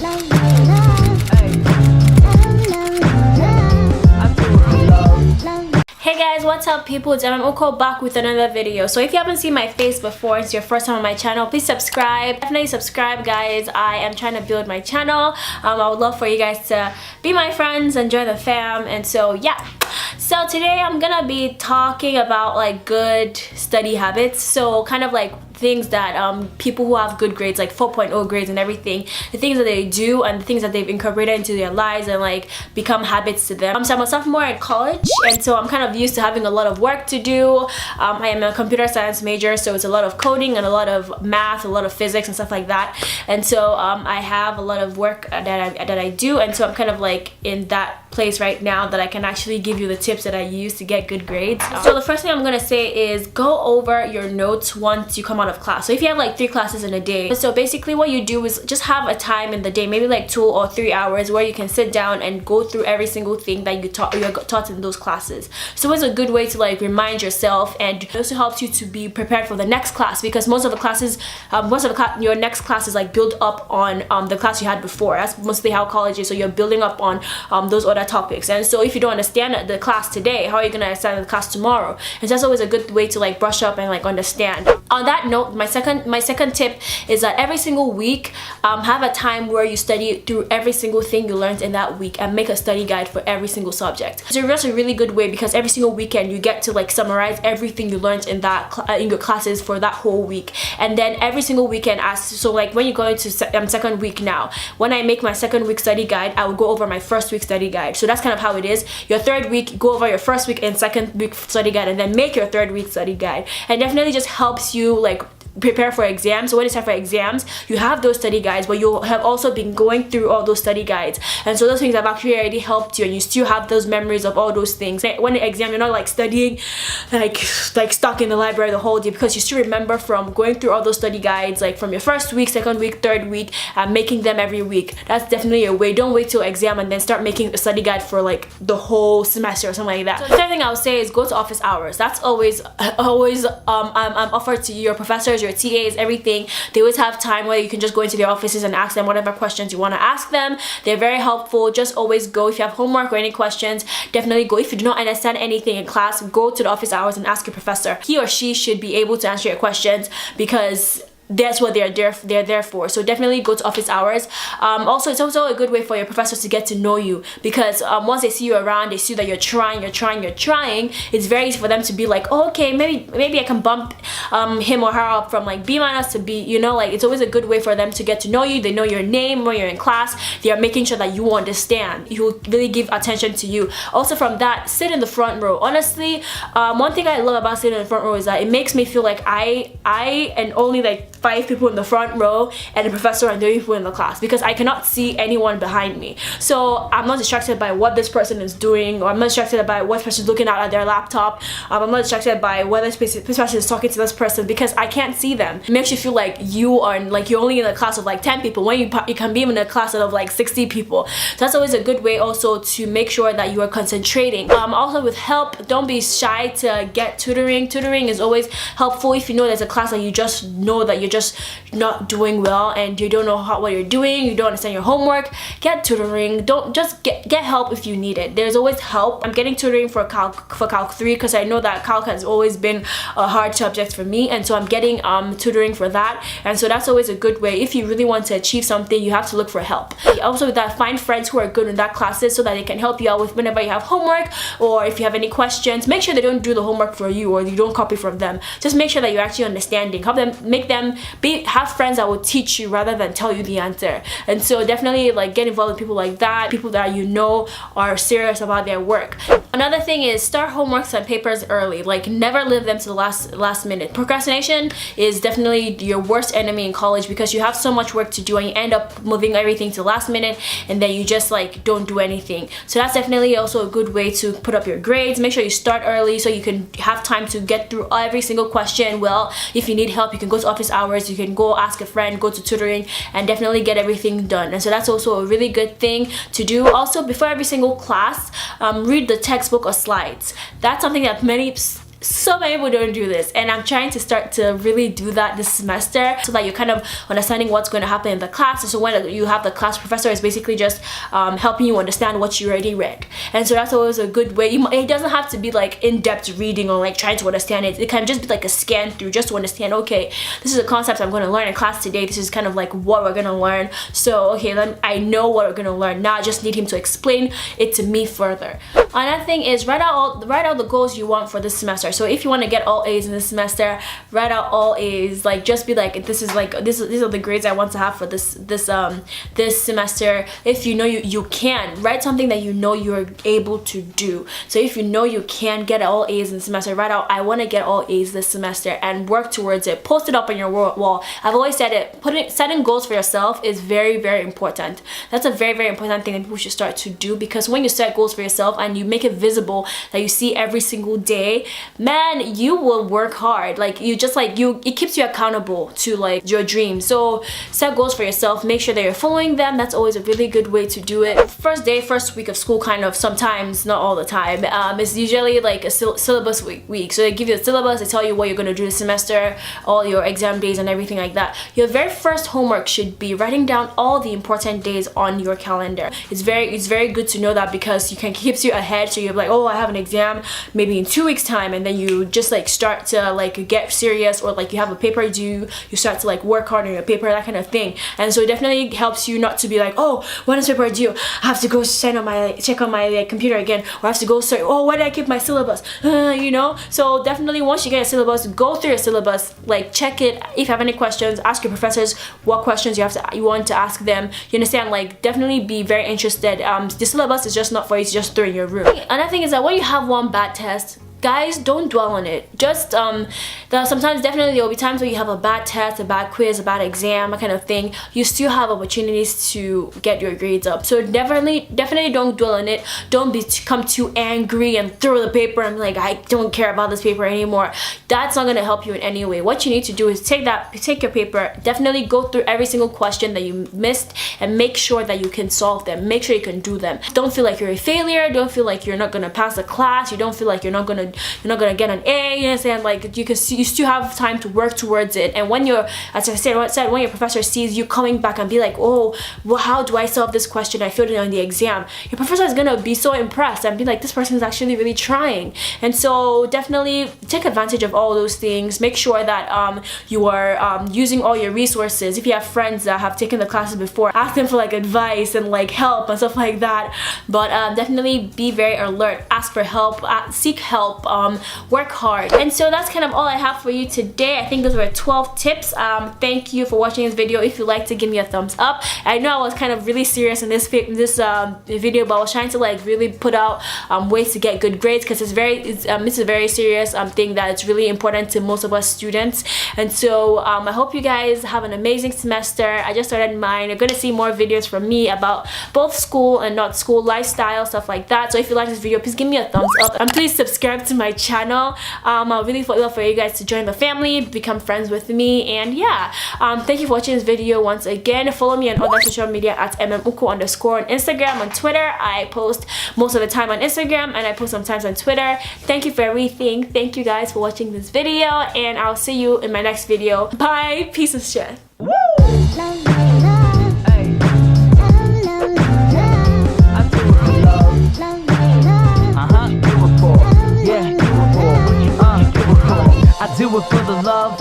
Hey guys, what's up people? It's Emem back with another video. So if you haven't seen my face before, it's your first time on my channel, please subscribe. Definitely subscribe guys. I am trying to build my channel. I would love for you guys to be my friends and join the fam. And so yeah. So today I'm gonna be talking about like good study habits. So kind of like things that people who have good grades, like 4.0 grades and everything, the things that they do and the things that they've incorporated into their lives and like become habits to them. So I'm a sophomore at college, and so I'm kind of used to having a lot of work to do. I am a computer science major, so it's a lot of coding and a lot of math, a lot of physics and stuff like that. And so I have a lot of work that I do, and so I'm kind of like in that place right now that I can actually give you the tips that I use to get good grades. So the first thing I'm gonna say is go over your notes once you come out of class. So if you have like 3 classes in a day, so basically what you do is just have a time in the day, maybe like 2 or 3 hours, where you can sit down and go through every single thing that you're taught in those classes. So it's a good way to like remind yourself, and it also helps you to be prepared for the next class, because most of the classes, your next class is like built up on the class you had before. That's mostly how college is. So you're building up on those other topics. And so if you don't understand the class today, how are you gonna understand the class tomorrow? And so that's always a good way to like brush up and like understand. On that note, my second tip is that every single week have a time where you study through every single thing you learned in that week and make a study guide for every single subject. So that's a really good way, because every single weekend you get to like summarize everything you learned in that in your classes for that whole week. And then every single weekend, so like when you go into second week now, when I make my second week study guide, I will go over my first week study guide. So that's kind of how it is. Your third week, go over your first week and second week study guide, and then make your third week study guide. And definitely just helps you like prepare for exams. So when it's time for exams, you have those study guides, but you have also been going through all those study guides, and so those things have actually already helped you, and you still have those memories of all those things. When the exam, you're not like studying like stuck in the library the whole day, because you still remember from going through all those study guides, like from your first week, second week, third week, and making them every week. That's definitely a way. Don't wait till exam and then start making a study guide for like the whole semester or something like that. So the third thing I would say is go to office hours. That's always offered to your professors, your TAs, everything. They always have time where you can just go into their offices and ask them whatever questions you want to ask them. They're very helpful. Just always go. If you have homework or any questions, definitely go. If you do not understand anything in class, go to the office hours and ask your professor. He or she should be able to answer your questions, because that's what they're there for. So definitely go to office hours. Also, it's also a good way for your professors to get to know you, because once they see you around, they see that you're trying, it's very easy for them to be like, oh, okay, maybe I can bump him or her up from like B- to B, you know, like it's always a good way for them to get to know you. They know your name when you're in class. They are making sure that you understand. You will really give attention to you. Also from that, sit in the front row. Honestly, one thing I love about sitting in the front row is that it makes me feel like I and only like 5 people in the front row and the professor and 30 people in the class, because I cannot see anyone behind me. So I'm not distracted by what this person is doing, or I'm not distracted by what person is looking at their laptop. I'm not distracted by whether this person is talking to this person, because I can't see them. It makes you feel like you are like you're only in a class of like 10 people when you can be in a class of like 60 people. So that's always a good way also to make sure that you are concentrating. Also with help, don't be shy to get tutoring. Tutoring is always helpful. If you know there's a class that you just know that you're just not doing well and you don't know what you're doing, you don't understand your homework, get tutoring. Don't just get help if you need it. There's always help. I'm getting tutoring for Calc 3, because I know that Calc has always been a hard subject for me, and so I'm getting tutoring for that. And so that's always a good way. If you really want to achieve something, you have to look for help. Also with that, find friends who are good in that classes so that they can help you out with whenever you have homework, or if you have any questions. Make sure they don't do the homework for you, or you don't copy from them. Just make sure that you're actually understanding. Help them, make them have friends that will teach you rather than tell you the answer. And so definitely like get involved with people like that, people that you know are serious about their work. Another thing is start homeworks and papers early. Like never leave them to the last minute. Procrastination is definitely your worst enemy in college, because you have so much work to do and you end up moving everything to the last minute, and then you just like don't do anything. So that's definitely also a good way to put up your grades. Make sure you start early so you can have time to get through every single question. Well, if you need help, you can go to office hours, you can go ask a friend, go to tutoring, and definitely get everything done. And so that's also a really good thing to do. Also, before every single class, read the textbook or slides. That's something that many so many people don't do this, and I'm trying to start to really do that this semester, so that you're kind of understanding what's going to happen in the class. So when you have the class professor, is basically just helping you understand what you already read. And so that's always a good way. It doesn't have to be like in-depth reading or like trying to understand it. It can just be like a scan through, just to understand, okay, this is a concept I'm going to learn in class today. This is kind of like what we're going to learn. So okay, then I know what we're going to learn. Now I just need him to explain it to me further. Another thing is write out the goals you want for this semester. So if you want to get all A's in this semester, write out all A's. Like, just be like, these are the grades I want to have for this semester. If you know you can, write something that you know you're able to do. So if you know you can get all A's in the semester, write out, I want to get all A's this semester, and work towards it. Post it up on your wall. I've always said it, setting goals for yourself is very, very important. That's a very, very important thing that people should start to do, because when you set goals for yourself and you make it visible that you see every single day, man, you will work hard. Like, it keeps you accountable to like your dreams. So set goals for yourself, make sure that you're following them. That's always a really good way to do it. First week of school, kind of, sometimes, not all the time, it's usually like a syllabus week. So they give you a syllabus, they tell you what you're going to do this semester, all your exam days and everything like that. Your very first homework should be writing down all the important days on your calendar. It's very good to know that, because keeps you ahead. So you're like, oh, I have an exam maybe in 2 weeks time, and then you just like start to like get serious, or like you have a paper due, you start to like work hard on your paper, that kind of thing. And so it definitely helps you not to be like, oh, when is paper due? I have to go check on my computer again, or I have to go search, oh, where did I keep my syllabus? You know. So definitely, once you get a syllabus, go through your syllabus, like check it. If you have any questions, ask your professors what questions you want to ask them. You understand? Like, definitely be very interested. The syllabus is just not for you to just throw in your room. Another thing is that when you have one bad test, guys, don't dwell on it. Just sometimes, definitely there will be times where you have a bad test, a bad quiz, a bad exam, that kind of thing. You still have opportunities to get your grades up. So definitely don't dwell on it. Don't become too angry and throw the paper and like, I don't care about this paper anymore. That's not gonna help you in any way. What you need to do is take your paper, definitely go through every single question that you missed, and make sure that you can solve them. Make sure you can do them. Don't feel like you're a failure. Don't feel like you're not gonna pass the class. You don't feel like you're not gonna get an A, you understand? Like, you still have time to work towards it. And when you're, as I said, when your professor sees you coming back and be like, oh, well, how do I solve this question? I failed it on the exam. Your professor is gonna be so impressed and be like, this person is actually really trying. And so definitely take advantage of all those things. Make sure that you are using all your resources. If you have friends that have taken the classes before, ask them for like advice and like help and stuff like that. But definitely be very alert. Ask for help. Seek help. Work hard. And so that's kind of all I have for you today. I think those were 12 tips. Thank you for watching this video. If you liked it, give me a thumbs up. I know I was kind of really serious in this video, but I was trying to like really put out ways to get good grades, because it's a very serious thing that it's really important to most of us students. And so I hope you guys have an amazing semester. I just started mine. You're gonna see more videos from me about both school and not school, lifestyle, stuff like that. So if you like this video, please give me a thumbs up, and please subscribe to my channel. I really love for you guys to join the family, become friends with me, and yeah, thank you for watching this video once again. Follow me on other social media at Emem on Instagram, on Twitter. I post most of the time on Instagram, and I post sometimes on Twitter. Thank you for everything. Thank you guys for watching this video, and I'll see you in my next video. Bye. Peace and shit. I do it for the love,